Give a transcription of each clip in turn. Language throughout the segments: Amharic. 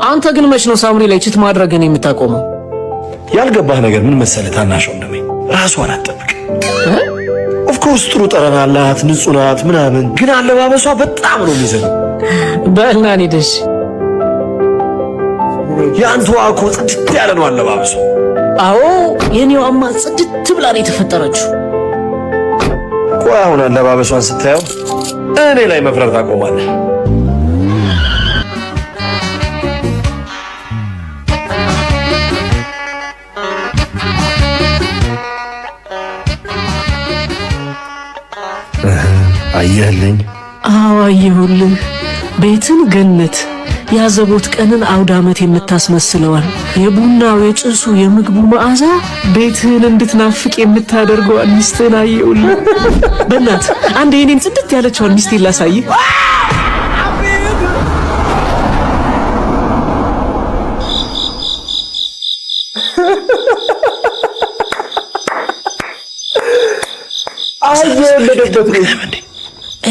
አንተ ግን መች ነው ሳምሪ ላይ ቺት ማድረግን የምታቆመው? ያልገባህ ነገር ምን መሰለህ ታናሽው እንደምን ራሷን አትጠብቅ። ኦፍኮርስ ጥሩ ጠረን አላት፣ ንጹህ ናት ምናምን፣ ግን አለባበሷ በጣም ነው የሚዘገው። በልና እንሂድሽ። ያንተዋ እኮ ጽድት ያለ ነው አለባበሷ። አዎ የኔዋማ ጽድት ብላ ነው የተፈጠረችው። ቆይ አሁን አለባበሷን ስታየው እኔ ላይ መፍረድ ታቆማለህ። አየህልኝ? አዎ አየሁልህ። ቤትን ገነት ያዘቦት ቀንን አውደ ዓመት የምታስመስለዋል። የቡናው የጭሱ የምግቡ መዓዛ ቤትህን እንድትናፍቅ የምታደርገዋል ሚስትህን አየሁልህ። በእናት አንድ የኔን ጽድት ያለችዋን ሚስቴን ላሳይህ።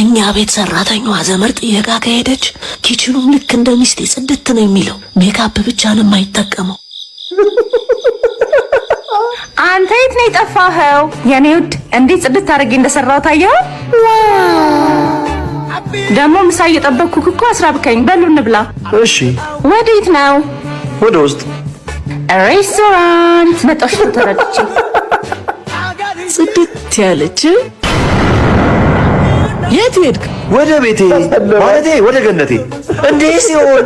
እኛ ቤት ሰራተኛዋ ዘመድ ጥየቃ ከሄደች ኪችኑም ልክ እንደ ሚስቴ ጽድት ነው የሚለው። ሜካፕ ብቻ ነው የማይጠቀመው። አንተ የት ነው የጠፋኸው? የኔ ውድ እንዴት ጽድት አድርጌ እንደሰራው ታየው። ደግሞ ምሳ እየጠበቅኩህ እኮ አስራብከኝ። በሉ እንብላ። እሺ። ወዴት ነው? ወደ ውስጥ ሬስቶራንት መጣሽ። ተረድቼ ጽድት ያለች የት ሄድክ? ወደ ቤቴ ማለቴ ወደ ገነቴ። እንዴ ሲሆን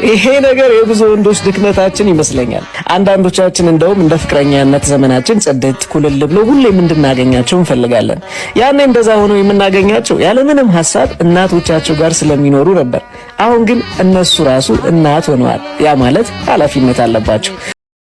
ይሄ ነገር የብዙ ወንዶች ድክመታችን ይመስለኛል። አንዳንዶቻችን እንደውም እንደ ፍቅረኛነት ዘመናችን ጽድት ኩልል ብሎ ሁሌም እንድናገኛቸው እንፈልጋለን። ያኔ እንደዛ ሆኖ የምናገኛቸው ያለምንም ሐሳብ እናቶቻቸው ጋር ስለሚኖሩ ነበር። አሁን ግን እነሱ ራሱ እናት ሆነዋል። ያ ማለት ኃላፊነት አለባቸው።